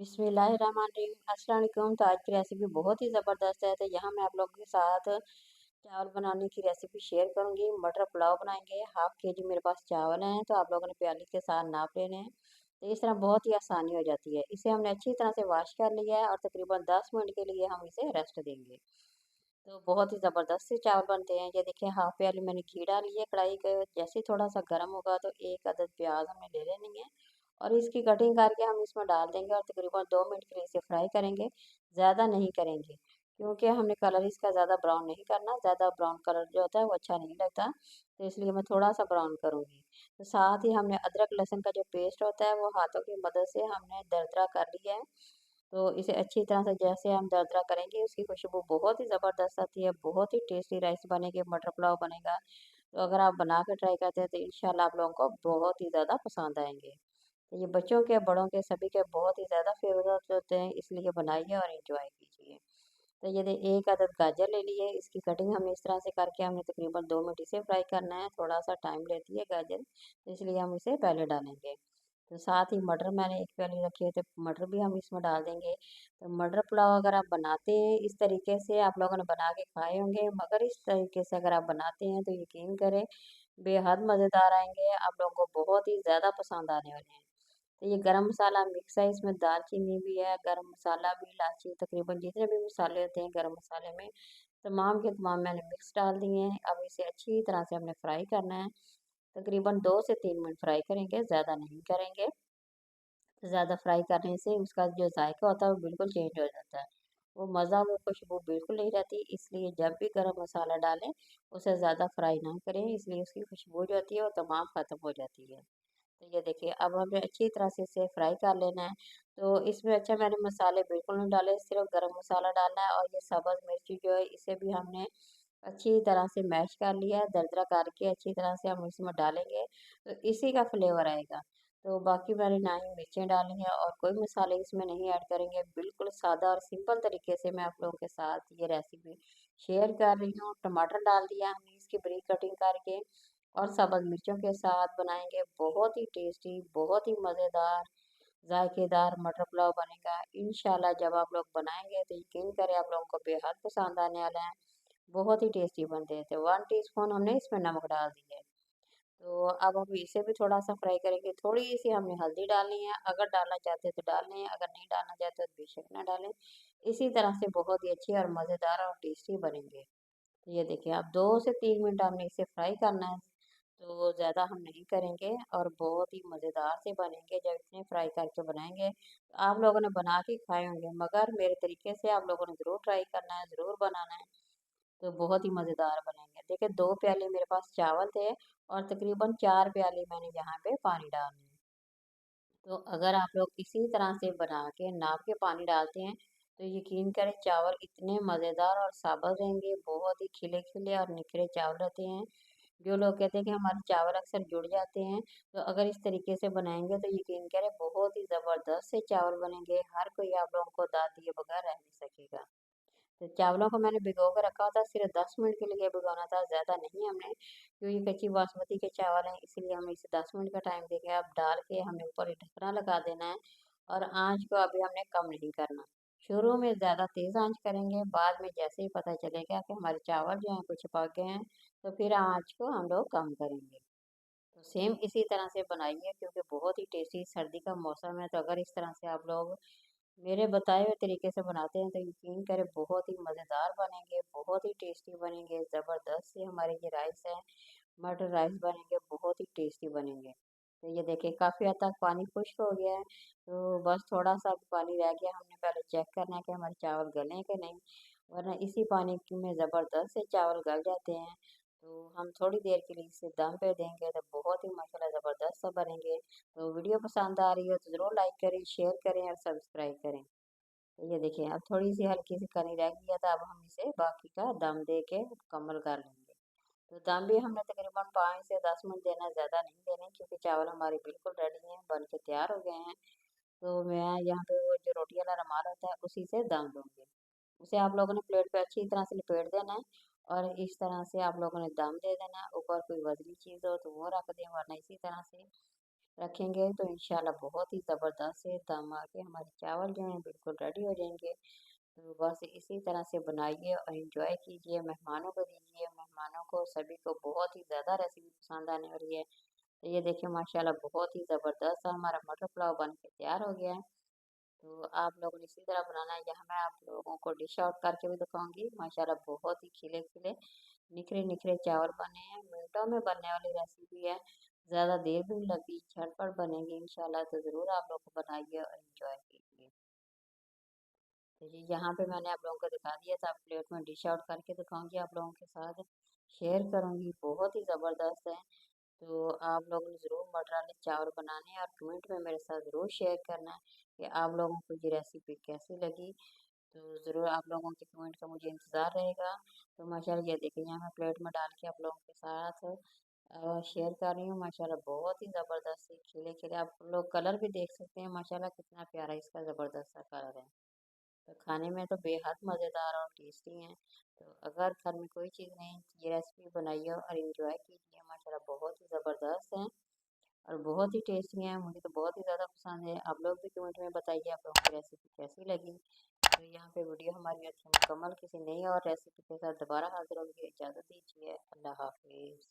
बिस्मिल्लाहिर्रहमानिर्रहीम। अस्सलाम वालेकुम। तो आज की रेसिपी बहुत ही ज़बरदस्त है। तो यहाँ मैं आप लोगों के साथ चावल बनाने की रेसिपी शेयर करूँगी। मटर पुलाव बनाएंगे। हाफ के जी मेरे पास चावल हैं, तो आप लोगों ने प्याली के साथ नाप लेने हैं। तो इस तरह बहुत ही आसानी हो जाती है। इसे हमने अच्छी तरह से वॉश कर लिया है और तकरीबन 10 मिनट के लिए हम इसे रेस्ट देंगे। तो बहुत ही ज़बरदस्त से चावल बनते हैं। ये देखिए, हाफ प्याली मैंने घी डाल लिया कढ़ाई के। जैसे ही थोड़ा सा गर्म होगा तो एक अदद प्याज हमने ले लेनी है और इसकी कटिंग करके हम इसमें डाल देंगे और तकरीबन 2 मिनट के लिए इसे फ्राई करेंगे। ज़्यादा नहीं करेंगे क्योंकि हमने कलर इसका ज़्यादा ब्राउन नहीं करना। ज़्यादा ब्राउन कलर जो होता है वो अच्छा नहीं लगता, तो इसलिए मैं थोड़ा सा ब्राउन करूँगी। तो साथ ही हमने अदरक लहसुन का जो पेस्ट होता है वो हाथों की मदद से हमने दरदरा कर लिया है। तो इसे अच्छी तरह से जैसे हम दरदरा करेंगे उसकी खुशबू बहुत ही ज़बरदस्त आती है। बहुत ही टेस्टी राइस बनेंगे, मटर पुलाव बनेगा। तो अगर आप बना के ट्राई करते हैं तो इंशाल्लाह आप लोगों को बहुत ही ज़्यादा पसंद आएंगे। तो ये बच्चों के, बड़ों के, सभी के बहुत ही ज़्यादा फेवरेट होते हैं, इसलिए बनाइए और एंजॉय कीजिए। तो ये एक अदद गाजर ले लिए। इसकी कटिंग हमने इस तरह से करके हमने तकरीबन 2 मिनट इसे फ्राई करना है। थोड़ा सा टाइम लेती है गाजर, तो इसलिए हम इसे पहले डालेंगे। तो साथ ही मटर मैंने एक प्याली रखी है, तो मटर भी हम इसमें डाल देंगे। तो मटर पुलाव अगर आप बनाते हैं इस तरीके से, आप लोगों ने बना के खाए होंगे, मगर इस तरीके से अगर आप बनाते हैं तो यकीन करें बेहद मज़ेदार आएंगे। आप लोगों को बहुत ही ज़्यादा पसंद आने वाले हैं। तो ये गरम मसाला मिक्स है, इसमें दालचीनी भी है, गरम मसाला भी, इलायची, तकरीबन जितने भी मसाले होते हैं गरम मसाले में, तमाम के तमाम मैंने मिक्स डाल दिए हैं। अब इसे अच्छी तरह से हमने फ्राई करना है। तकरीबन 2 से 3 मिनट फ्राई करेंगे, ज़्यादा नहीं करेंगे। ज़्यादा फ्राई करने से उसका जो जायका होता है वो बिल्कुल चेंज हो जाता है। वो मज़ा, वो खुशबू बिल्कुल नहीं रहती, इसलिए जब भी गरम मसाला डालें उसे ज़्यादा फ्राई ना करें, इसलिए उसकी खुशबू जो होती है वो तमाम ख़त्म हो जाती है। तो ये देखिए, अब हमें अच्छी तरह से इसे फ्राई कर लेना है। तो इसमें अच्छा मैंने मसाले बिल्कुल नहीं डाले, सिर्फ गरम मसाला डालना है और ये सब्ज़ मिर्ची जो है इसे भी हमने अच्छी तरह से मैश कर लिया है, दरदरा करके अच्छी तरह से हम इसमें डालेंगे, तो इसी का फ्लेवर आएगा। तो बाकी मैंने ना ही मिर्चें डाली हैं और कोई मसाले इसमें नहीं ऐड करेंगे। बिल्कुल सादा और सिंपल तरीके से मैं आप लोगों के साथ ये रेसिपी शेयर कर रही हूँ। टमाटर डाल दिया हमने इसकी बारीक कटिंग करके और सब्ज़ मिर्चों के साथ बनाएंगे। बहुत ही टेस्टी, बहुत ही मज़ेदार, जायकेदार मटर पुलाव बनेगा। इंशाल्लाह जब आप लोग बनाएंगे तो यकीन करें आप लोगों को बेहद पसंद आने वाला है। बहुत ही टेस्टी बनते थे। 1 टीस्पून हमने इसमें नमक डाल दिया है। तो अब हम इसे भी थोड़ा-सा फ्राई करेंगे। थोड़ी-सी हमने हल्दी डालनी है, अगर डालना चाहते हैं तो डाल लें, अगर नहीं डालना चाहते तो बेशक ना डालें। इसी तरह से बहुत ही अच्छी और मज़ेदार और टेस्टी बनेंगे। तो ये देखिए, अब 2 से 3 मिनट हमने इसे फ्राई करना है, तो ज़्यादा हम नहीं करेंगे और बहुत ही मज़ेदार से बनेंगे। जब इतने फ्राई करके बनाएँगे, तो आप लोगों ने बना के खाए होंगे, मगर मेरे तरीके से आप लोगों ने ज़रूर ट्राई करना है, ज़रूर बनाना है। तो बहुत ही मज़ेदार बनेंगे। देखिए, 2 प्याले मेरे पास चावल थे और तकरीबन 4 प्याले मैंने यहाँ पे पानी डालने हैं। तो अगर आप लोग इसी तरह से बना के नाप के पानी डालते हैं, तो यकीन करें चावल इतने मज़ेदार और साबुत रहेंगे, बहुत ही खिले-खिले और निखरे चावल रहते हैं। जो लोग कहते हैं कि हमारे चावल अक्सर जुड़ जाते हैं, तो अगर इस तरीके से बनाएँगे तो यकीन करें बहुत ही ज़बरदस्त से चावल बनेंगे। हर कोई आप लोगों को दाद दिए बगैर रह नहीं सकेगा। तो चावलों को मैंने भिगो के रखा था, सिर्फ 10 मिनट के लिए भिगोना था, ज़्यादा नहीं हमने, क्योंकि कच्ची बासमती के चावल हैं इसीलिए हमें इसे 10 मिनट का टाइम देंगे। अब डाल के हमें ऊपर एक ढकना लगा देना है और आँच को अभी हमने कम नहीं करना। शुरू में ज़्यादा तेज़ आँच करेंगे, बाद में जैसे ही पता चलेगा कि हमारे चावल जो हैं कुछ पक गए हैं, तो फिर आँच को हम लोग कम करेंगे। तो सेम इसी तरह से बनाइए क्योंकि बहुत ही टेस्टी, सर्दी का मौसम है, तो अगर इस तरह से आप लोग मेरे बताए हुए तरीके से बनाते हैं तो यकीन करें बहुत ही मज़ेदार बनेंगे, बहुत ही टेस्टी बनेंगे, ज़बरदस्त से हमारे ये राइस है, मटर राइस बनेंगे, बहुत ही टेस्टी बनेंगे। तो ये देखिए, काफ़ी हद तक पानी खुश्क हो गया है, तो बस थोड़ा-सा अभी पानी रह गया। हमने पहले चेक करना है कि हमारे चावल गले हैं कि नहीं, वरना इसी पानी में ज़बरदस्त से चावल गल जाते हैं। तो हम थोड़ी देर के लिए इसे दम पे देंगे तो बहुत ही माशाल्लाह ज़बरदस्त सा बनेंगे। तो वीडियो पसंद आ रही हो तो ज़रूर लाइक करें, शेयर करें और सब्सक्राइब करें। तो ये देखिए, अब थोड़ी-सी हल्की सी कनी रह गई है, तो अब हम इसे बाकी का दम दे के मुकम्मल कर लेंगे। तो दम भी हमने तकरीबन 5 से 10 मिनट देना, ज़्यादा नहीं देने, क्योंकि चावल हमारे बिल्कुल रेडी हैं, बन के तैयार हो गए हैं। तो मैं यहाँ पे वो जो रोटी वाला रुमाल होता है उसी से दम दूँगी। उसे आप लोगों ने प्लेट पे अच्छी तरह से लपेट देना है और इस तरह से आप लोगों ने दम दे देना है। ऊपर कोई वज़नी चीज़ हो तो वो रख दें, वरना इसी तरह से रखेंगे तो इंशाल्लाह बहुत ही ज़बरदस्त से दम आके हमारे चावल जो हैं बिल्कुल रेडी हो जाएंगे। तो बस इसी तरह से बनाइए और एंजॉय कीजिए, मेहमानों को दीजिए, मेहमानों को सभी को बहुत ही ज़्यादा रेसिपी पसंद आने वाली है। तो ये देखिए माशाल्लाह बहुत ही ज़बरदस्त सा हमारा मटर पुलाव बन के तैयार हो गया है। तो आप लोगों ने इसी तरह बनाना है। यहाँ मैं आप लोगों को डिश आउट करके भी दिखाऊंगी। माशाल्लाह बहुत ही खिले खिले निखरे निखरे चावल बने हैं। मिनटों में बनने वाली रेसिपी है, ज़्यादा देर भी नहीं लगी, झटपट बनेगी इंशाल्लाह। तो ज़रूर आप लोग को बनाइए और इंजॉय कीजिए। तो जी यहाँ पे मैंने आप लोगों को दिखा दिया था, प्लेट में डिश आउट करके दिखाऊंगी, आप लोगों के साथ शेयर करूंगी। बहुत ही ज़बरदस्त है। तो आप लोगों ने ज़रूर मटर वाले चावल बनाने हैं और कमेंट में मेरे साथ ज़रूर शेयर करना है कि आप लोगों को ये रेसिपी कैसी लगी। तो ज़रूर आप लोगों के कमेंट का मुझे इंतज़ार रहेगा। तो माशाल्लाह ये देखिए यहाँ मैं प्लेट में डाल के आप लोगों के साथ शेयर कर रही हूँ। माशाल्लाह बहुत ही ज़बरदस्त से खिले खिले आप लोग कलर भी देख सकते हैं। माशाल्लाह कितना प्यारा इसका ज़बरदस्त सा कलर है। तो खाने में तो बेहद मज़ेदार और टेस्टी हैं। तो अगर घर में कोई चीज़ नहीं, ये रेसिपी बनाइए और एंजॉय कीजिए। माशाल्लाह बहुत ही ज़बरदस्त हैं और बहुत ही टेस्टी हैं। मुझे तो बहुत ही ज़्यादा पसंद है। आप लोग भी कमेंट में बताइए आप लोगों को रेसिपी कैसी लगी। तो यहाँ पे वीडियो हमारी अच्छी मुकम्मल, किसी नई और रेसिपी के साथ दोबारा हाजिर होंगे। इजाज़त दीजिए। अल्लाह हाफिज़।